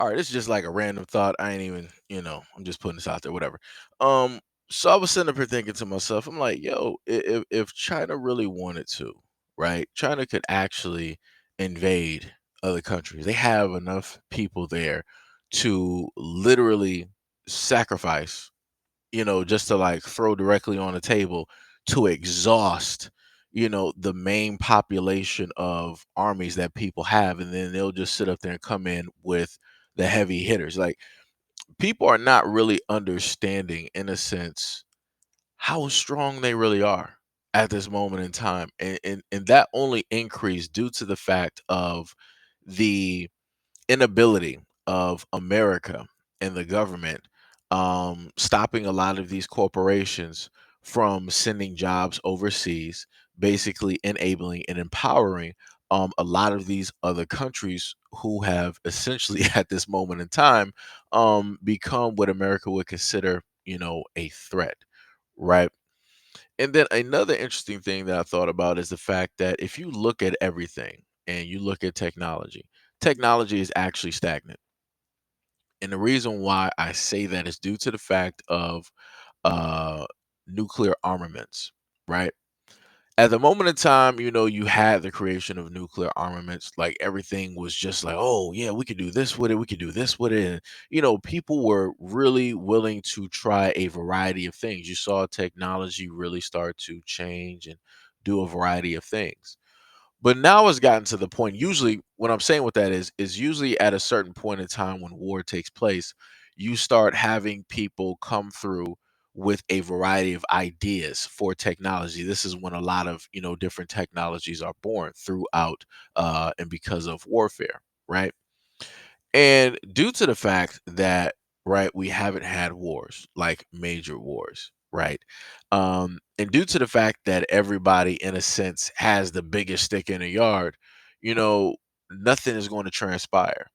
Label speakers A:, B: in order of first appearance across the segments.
A: All right, this is just like a random thought. I ain't even, I'm just putting this out there, whatever. Um, so I was sitting up here thinking to myself, I'm like, yo, if China really wanted to, right? China could actually invade other countries. They have enough people there to literally sacrifice, just to like throw directly on the table to exhaust, the main population of armies that people have. And then they'll just sit up there and come in with the heavy hitters. Like people are not really understanding, in a sense, how strong they really are at this moment in time. And that only increased due to the fact of the inability of America and the government stopping a lot of these corporations from sending jobs overseas, basically enabling and empowering a lot of these other countries who have essentially at this moment in time become what America would consider, a threat, right? And then another interesting thing that I thought about is the fact that if you look at everything and you look at technology, technology is actually stagnant. And the reason why I say that is due to the fact of uh, nuclear armaments, right? At the moment in time, you had the creation of nuclear armaments. Like everything was just like, oh, yeah, we could do this with it. We could do this with it. And, people were really willing to try a variety of things. You saw technology really start to change and do a variety of things. But now it's gotten to the point, usually what I'm saying with that is usually at a certain point in time when war takes place, you start having people come through with a variety of ideas for technology. This is when a lot of, different technologies are born throughout and because of warfare, right? And due to the fact that, right, we haven't had wars, like major wars, right? And due to the fact that everybody, in a sense, has the biggest stick in the yard, you know, nothing is going to transpire.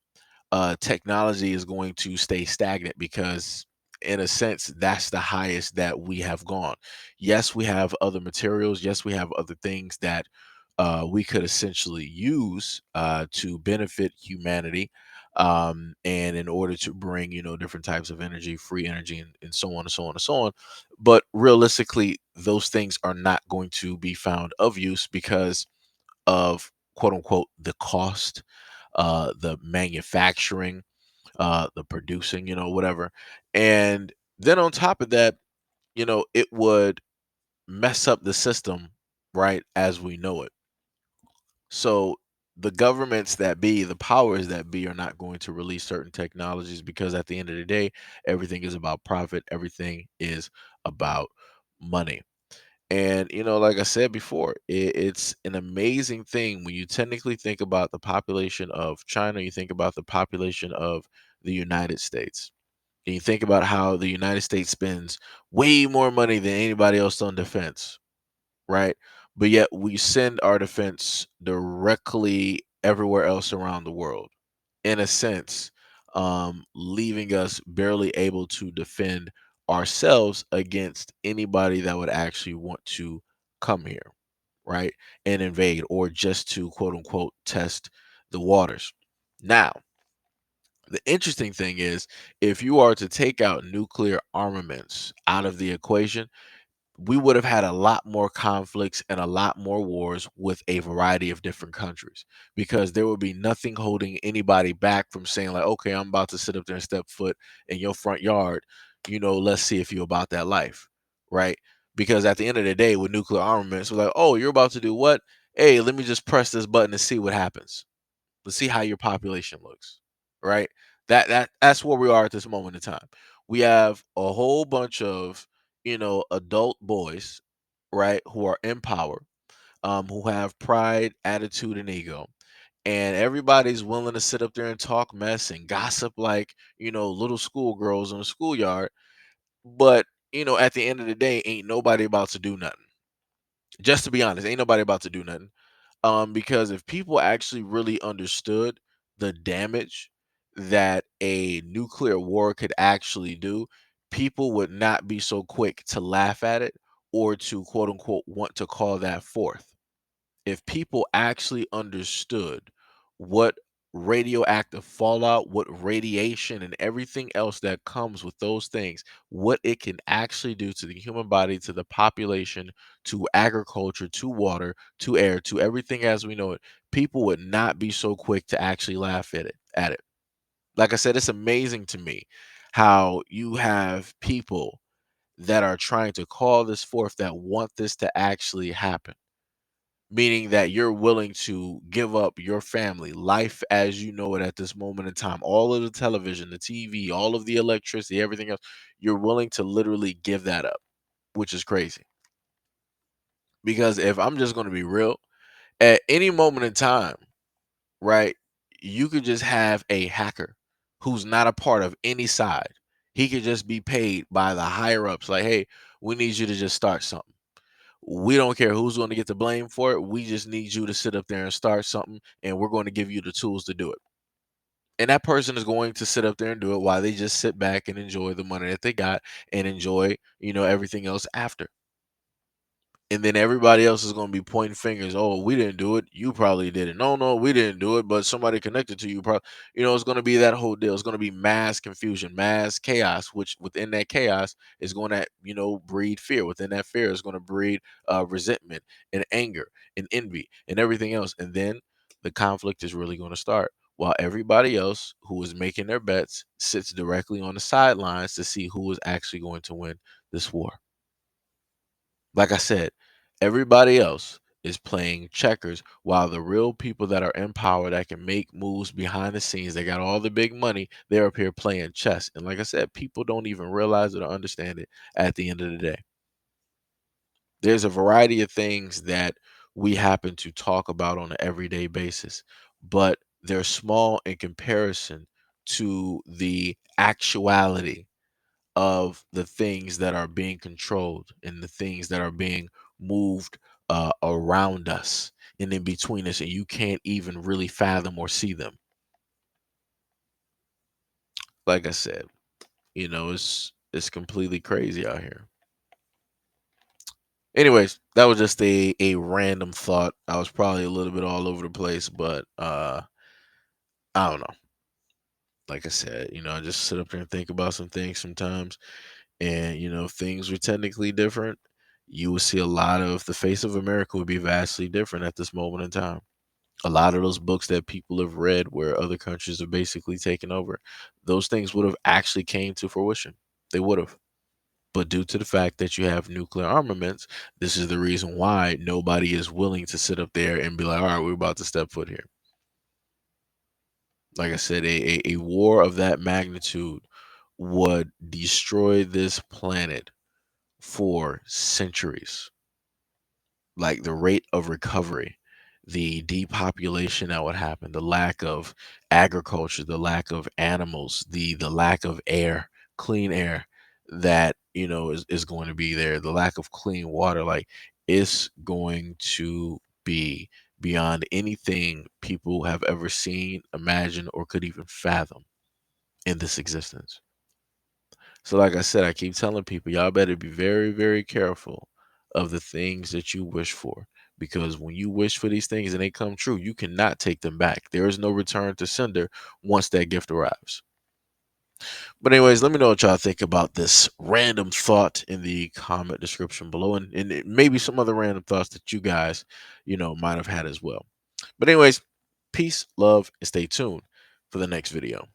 A: Technology is going to stay stagnant because, in a sense, that's the highest that we have gone. Yes, we have other materials. Yes, we have other things that we could essentially use to benefit humanity, and in order to bring, different types of energy, free energy, and so on and so on and so on. But realistically, those things are not going to be found of use because of, quote unquote, the cost, the manufacturing, the producing, whatever. And then on top of that, it would mess up the system, right, as we know it. So the governments that be, the powers that be, are not going to release certain technologies because at the end of the day, everything is about profit, everything is about money. And, like I said before, it's an amazing thing when you technically think about the population of China, you think about the population of the United States. And you think about how the United States spends way more money than anybody else on defense, right? But yet we send our defense directly everywhere else around the world, in a sense, leaving us barely able to defend ourselves against anybody that would actually want to come here, right? And invade or just to, quote unquote, test the waters. Now, the interesting thing is, if you are to take out nuclear armaments out of the equation, we would have had a lot more conflicts and a lot more wars with a variety of different countries because there would be nothing holding anybody back from saying like, okay, I'm about to sit up there and step foot in your front yard, let's see if you're about that life, right? Because at the end of the day, with nuclear armaments, we're like, oh, you're about to do what? Hey, let me just press this button and see what happens. Let's see how your population looks, right? That's where we are at this moment in time. We have a whole bunch of, adult boys, right, who are in power, who have pride, attitude, and ego. And everybody's willing to sit up there and talk mess and gossip like, little schoolgirls in the schoolyard. But, at the end of the day, ain't nobody about to do nothing. Just to be honest, ain't nobody about to do nothing. Because if people actually really understood the damage that a nuclear war could actually do, people would not be so quick to laugh at it or to, quote unquote, want to call that forth. If people actually understood what radioactive fallout, what radiation and everything else that comes with those things, what it can actually do to the human body, to the population, to agriculture, to water, to air, to everything as we know it, people would not be so quick to actually laugh at it. Like I said, it's amazing to me how you have people that are trying to call this forth that want this to actually happen, meaning that you're willing to give up your family, life as you know it at this moment in time, all of the television, the TV, all of the electricity, everything else, you're willing to literally give that up, which is crazy. Because if I'm just going to be real, at any moment in time, right, you could just have a hacker who's not a part of any side. He could just be paid by the higher ups, like, hey, we need you to just start something. We don't care who's going to get the blame for it. We just need you to sit up there and start something, and we're going to give you the tools to do it. And that person is going to sit up there and do it while they just sit back and enjoy the money that they got and enjoy, everything else after. And then everybody else is going to be pointing fingers. Oh, we didn't do it. You probably did it. No, no, we didn't do it, but somebody connected to you. Probably, it's going to be that whole deal. It's going to be mass confusion, mass chaos, which within that chaos is going to, breed fear. Within that fear is going to breed resentment and anger and envy and everything else. And then the conflict is really going to start while everybody else who is making their bets sits directly on the sidelines to see who is actually going to win this war. Like I said, everybody else is playing checkers while the real people that are in power that can make moves behind the scenes, they got all the big money, they're up here playing chess. And like I said, people don't even realize it or understand it at the end of the day. There's a variety of things that we happen to talk about on an everyday basis, but they're small in comparison to the actuality of the things that are being controlled and the things that are being moved around us and in between us, and you can't even really fathom or see them. Like I said, it's completely crazy out here. Anyways, that was just a random thought. I was probably a little bit all over the place, but I don't know. Like I said, I just sit up there and think about some things sometimes. And, if things were technically different, you would see a lot of the face of America would be vastly different at this moment in time. A lot of those books that people have read where other countries are basically taking over, those things would have actually came to fruition. They would have. But due to the fact that you have nuclear armaments, this is the reason why nobody is willing to sit up there and be like, all right, we're about to step foot here. Like I said, a war of that magnitude would destroy this planet for centuries. Like the rate of recovery, the depopulation that would happen, the lack of agriculture, the lack of animals, the lack of air, clean air that is going to be there, the lack of clean water, like it's going to be beyond anything people have ever seen, imagined, or could even fathom in this existence. So, like I said, I keep telling people, y'all better be very, very careful of the things that you wish for. Because when you wish for these things and they come true, you cannot take them back. There is no return to sender once that gift arrives. But, anyways, let me know what y'all think about this random thought in the comment description below. And maybe some other random thoughts that you guys, might have had as well. But, anyways, peace, love, and stay tuned for the next video.